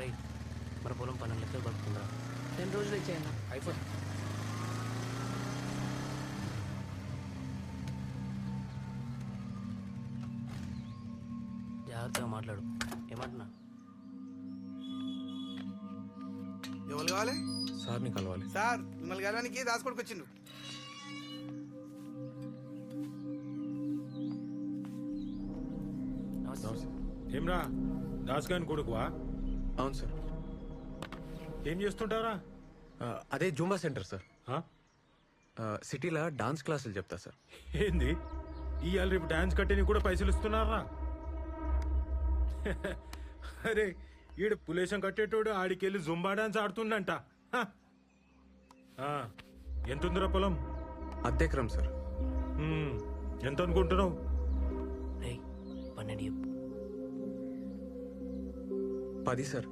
రై మన పొలం 12 లక్షలు పడుతుందా 10 రోజులు ఇచ్చేయన్నా అయిపో జాగ్రత్తగా మాట్లాడు ఏమంటున్నా ఎవరు కావాలి సార్ని కలవాలి. సార్ మిమ్మల్ని కలవడానికి దాసుకోడికి వచ్చిండు. ఏమ్రా దాస్గాని కొడుకువా? అవును సార్. ఏం చేస్తుంటారా? అదే జూంబా సెంటర్ సార్. సిటీలో డాన్స్ క్లాసులు చెప్తా సార్. ఏంది ఇవాళ రేపు డాన్స్ కట్టేని కూడా పైసలు ఇస్తున్నారా? అరే ఈడు పులేశం కట్టేటోడు ఆడికెళ్ళి జుంబా డాన్స్ ఆడుతుండంట. హ. ఎంతుందిరా పొలం? అద్దెకరం సార్. ఎంత అనుకుంటున్నావు? రై 12 చెప్పు 10 సార్.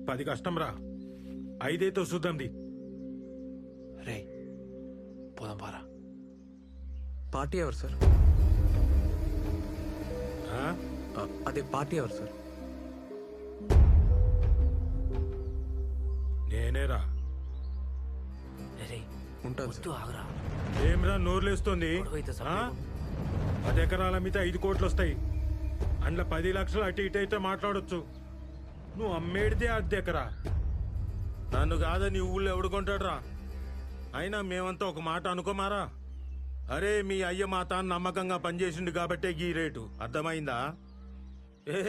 10 కష్టం రా, 5 చూద్దాంది. రే పోదాం పారా. పార్టీ ఎవరు సార్? అదే పార్టీ ఎవరు సార్? నేనేరా. రే ఉంటాను వద్దు సార్. ఆగురా. ఏమ్రా నోర్లేస్తుంది? గొడవైతే సపరేట్. 10 ఎకరాల మీద 5 కోట్లు వస్తాయి. అందులో 10 లక్షలు అటు ఇటు అయితే మాట్లాడొచ్చు. నువ్వు అమ్మేడితే 10 ఎకరా. నన్ను కాదా నీ ఊళ్ళో ఎవడుకుంటాడురా? అయినా మేమంతా ఒక మాట అనుకోమారా. అరే మీ అయ్య మా తాను నమ్మకంగా పనిచేసిండు కాబట్టే గీ రేటు. అర్థమైందా? ఏ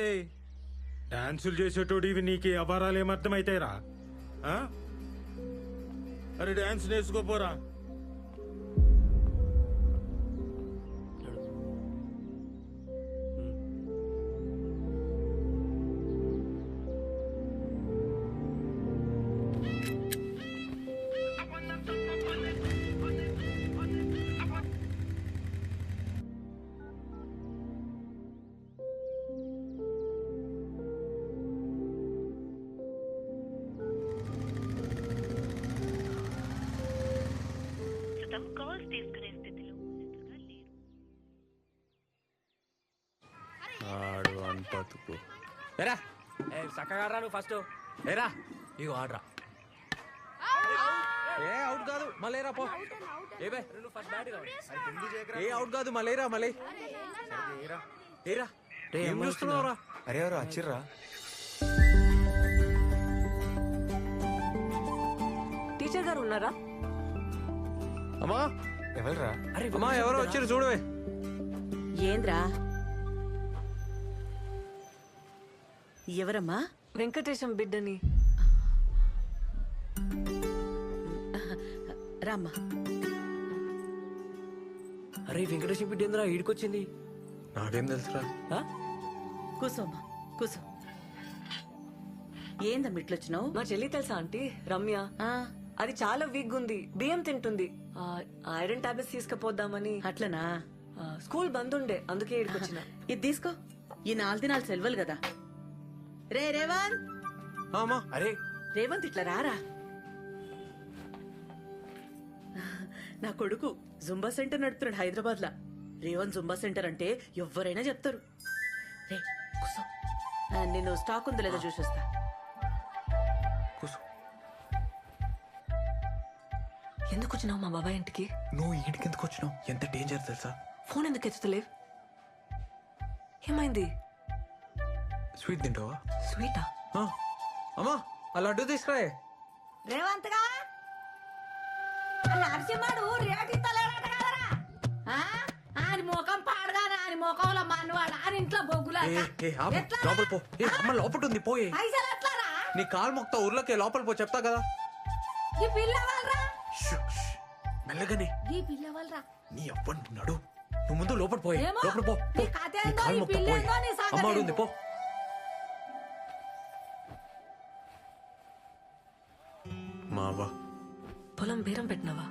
డాన్సులు చేసేటోడు ఇవి నీకు వ్యవహారాలు ఏమర్థమైతాయిరా? అరే డాన్స్ నేర్చుకోపోరా. ఆడు అంతకు ఏరా చక్కగా రా నువ్వు ఫస్ట్. ఏరా ఇగో ఆడరా. ఏ అవుట్ కాదు మళ్ళీరా పో. ఏ బే నువ్వు ఫస్ట్ బ్యాట్ కావాలి. ఏ అవుట్ కాదు మళ్ళీరా మళ్ళీ. ఏరా ఏం చూస్తున్నావురా? అరే ఎవరు వచ్చిర్రా? టీచర్ గారు ఉన్నారా? అమ్మా ఎవరురా? అమ్మా ఎవరో వచ్చిర్రు చూడవే. ఏంద్రా? ఎవరమ్మా? వెంకటేశం బిడ్డని. రామ్మా. అరే వెంకటేశ్వర బిడ్డ ఏంద్రా ఈడికొచ్చింది? నాకేం తెలుసురా? కూసోమ్మా కూసో. ఏందమ్మా ఇట్లొచ్చినావు? మా చెల్లి తెలుసా ఆంటీ రమ్య? అది చాలా వీక్ ఉంది, బియ్యం తింటుంది. ఐరన్ టాబ్లెట్స్ తీసుకుపోద్దామని. అట్లనా? స్కూల్ బంద్ ఉండే అందుకే ఈడికొచ్చిన. ఇది తీసుకో. ఈ 4 దినాలు సెలవులు కదా. రే రేవంత్. అమ్మా అరే రేవంత్ ఇట్లా రారా. నా కొడుకు జుంబా సెంటర్ నడుపుతున్నాడు హైదరాబాద్ లా. రేవంత్ జుంబా సెంటర్ అంటే ఎవరైనా చెప్తారు. రే కూసో. నేను స్టాక్ ఉందో లేదో చూసొస్తా. కూర్చో. ఎందుకు వచ్చినావు మా బాబాయ్ ఇంటికి? నువ్వు ఈడికి ఎందుకు వచ్చినావు? ఎంత డేంజర్ తెలుసా? ఫోన్ ఎందుకు ఎత్తుతలేవు? ఏమైంది? స్వీట్ తింటావా? స్వీటా? అమ్మా ఆ లడ్డు తీసుకురాయే. రేవంత్ గా నరసింహడు రేటు ఇస్తలేడట కదరా. ఆయన ముఖం పాడగానే ఆయన ముఖంలో మనవాడు ఆయన ఇంట్లో బొగ్గులా. లోపల పో. అమ్మ లోపల ఉంది పోయే. పైసలు ఎట్లారా? నీ కాలు మొక్తా ఊర్లోకి లోపల పో చెప్తా కదా. ఈ పిల్లవాళ్ళరా. మెల్లగానే. ఈ పిల్లవాళ్ళరా. నీ అవ్వనున్నాడు. నువ్వు ముందు లోపల పోయే. ఏమో, లోపల పో. నీ కథ నీ ఏందో, కాలు నీ మొక్తా పిల్ల పోయే. ఏందో, నీ సంగతి అమ్మ ఉంది ఏందో. పో. మావా పొలం బేరం పెట్టినావా?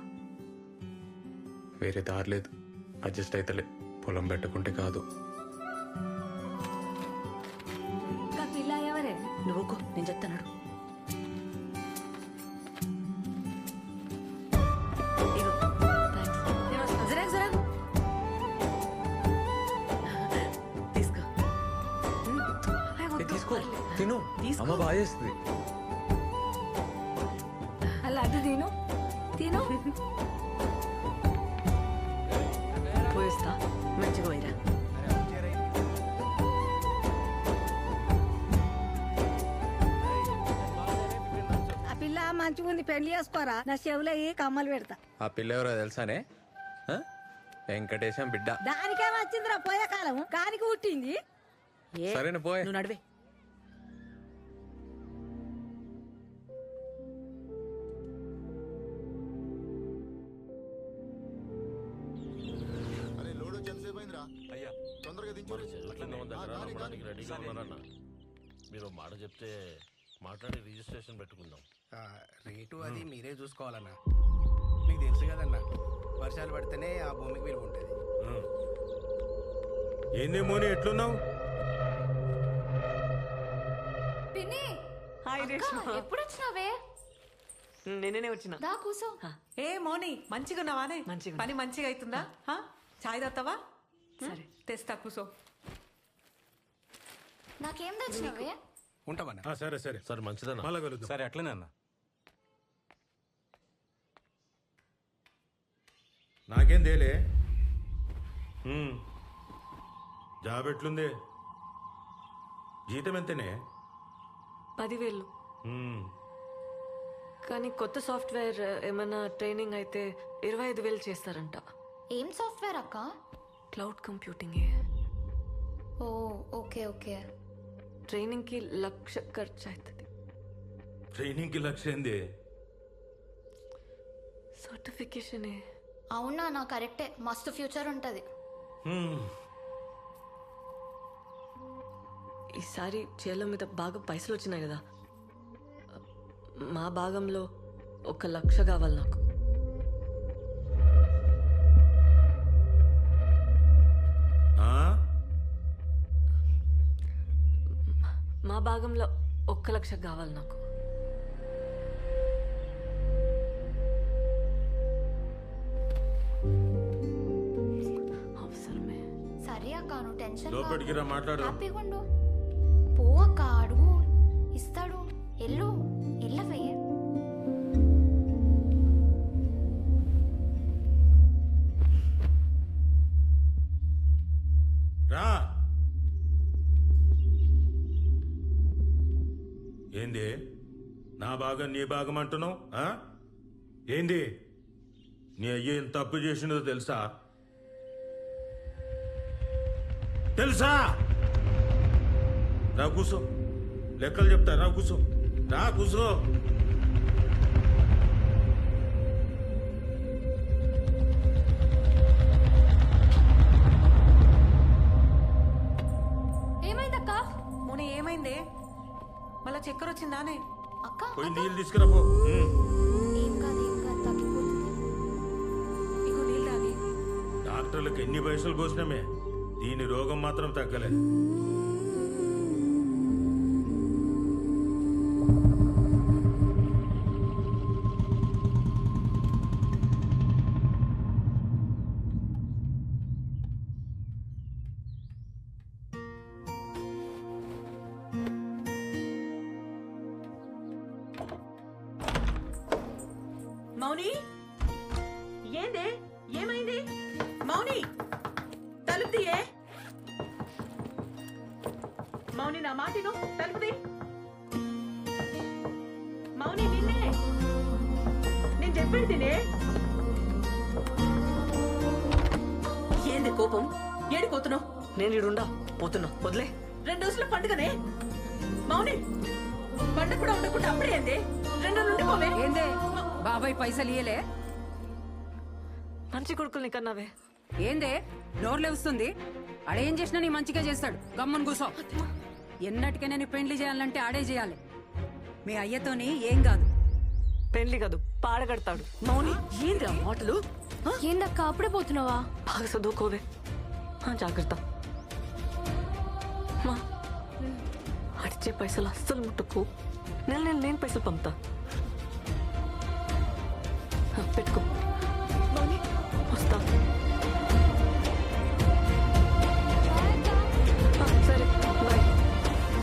వేరే దారి లేదు. అడ్జస్ట్ అయితలే. పొలం పెట్టుకుంటే కాదు. పిల్ల ఎవరే? నువ్వు నేను చెప్తాను. తీసుకో. తీసుకో తిను. అమ్మ బాగా చేస్తుంది. అలా అది తిను తిను. పోయిస్తా. మంచిగా పోయిరా. ఆ పిల్ల మంచిగా ఉంది, పెళ్లి చేసుకోరా. నా చెవులో ఏ కమ్మలు పెడతా. ఆ పిల్ల ఎవరో తెలుసానే? ఆ? వెంకటేశం బిడ్డ. దానికేం వచ్చిందిరా పోయే కాలం, కానికి పుట్టింది. ఏ, సరేనా పోయే. నువ్వు నడివే. మీరు మాట చెప్తే మాట్లాడి రిజిస్ట్రేషన్ పెట్టుకుందాం. రేటు అది మీరే చూసుకోవాలన్నా. మీకు తెలుసు కదన్నా, వర్షాలు పడితేనే ఆ భూమికి విలువ ఉంటుంది. ఏంది మోని ఎట్లున్నావు? పిన్ని హాయ్ రేష్మా. ఎప్పుడు వచ్చినావే? నిన్ననే వచ్చిన. దా కూసో. ఏ మోని మంచిగా ఉన్నావానే? మంచిగా పని మంచిగా అవుతుందా? చాయ్ తాగుతావా? సరే తెస్తా కూసో. నాకేం తెచ్చినావే? ఉంటామన్నా. సరే సరే సరే మంచిదన్నా. మళ్ళా కలుద్దాం. సరే అట్లనే అన్న. నాకేం తేలే. జాబ్ ఎట్లుంది? జీతం ఎంతనే? 10,000. కానీ కొత్త సాఫ్ట్వేర్ ఏమైనా ట్రైనింగ్ అయితే 25,000 చేస్తారంట. ఏం సాఫ్ట్వేర్ అక్క? Cloud computing. Oh okay okay. ట్రైనింగ్కి 1,00,000 ఖర్చు అవుతుంది. ట్రైనింగ్కి లక్ష్యం ఏంది? సర్టిఫికేషనే. అవునా, నా కరెక్టే, మస్తు ఫ్యూచర్ ఉంటది. ఈసారి చేల మీద బాగా పైసలు వచ్చినాయి కదా, మా భాగంలో 1,00,000 కావాలి నాకు. మా భాగంలో 1,00,000 కావాలి నాకు. అవసరమే. సరే అక్క, నువ్వు టెన్షన్ లోపలికి రా, మాట్లాడు. హ్యాపీగా ఉండు. పో అక్క, అడుగు, ఇస్తాడు. ఎల్లు ఎల్లవే. రా. ఏంది నా భాగం నీ భాగం అంటున్నావు? ఏంది నీ అయ్య ఎంత తప్పు చేసినదో తెలుసా? తెలుసా? రా కూసో, లెక్కలు చెప్తా. రా కూసో, రా కూసో. ఏమైందక్క? మోని ఏమైందే? మళ్ళా చక్కెర వచ్చిందానే? అక్క పోయి నీళ్ళు తీసుకురా పో. ఏం కాదు ఏం కాదు, తగ్గిపోతుంది. ఇగో నీళ్ళు తాగి. డాక్టర్లకు ఎన్ని పైసలు పోసినామే, దీని రోగం మాత్రం తగ్గలేదు. మౌని, ఏందే? ఏమైంది? మౌని, తలుపు తీయే. మౌని, నా మాటిను, తలుపు తీ. మౌని, నిన్నే నేను చెప్పేది తినే. ఏంది కోపం? ఏడిపోతున్నావు? నేను ఇడుండా పోతున్నా, వదిలే. 2 రోజుల పండుగనే మౌని. పండుగ కూడా ఉండకుండా అప్పుడే ఏంది? 2 రోజులు ఉండిపోవే. ఏందే బాబాయ్ పైసలు ఇయ్యలే? మంచి కొడుకుల్ని కన్నావే. ఏందే నోర్లే వస్తుంది? ఆడేం చేసినా నీ మంచిగా చేస్తాడు. గమ్మున కూసో. ఎన్నటికైనా నీ పెండ్లి చేయాలంటే ఆడే చేయాలి. మీ అయ్యతోని ఏం కాదు. పెళ్లి కాదు, పాడగడతాడు. మౌని, ఏంద్రా మాటలు? ఏందక్క అప్పుడే పోతున్నావా? బాగా చదువుకోవే. జాగ్రత్త. మా అడిచే పైసలు అస్సలు ముట్టుకు. నేను పైసలు పంపుతా. పెట్టుకో. వస్తా.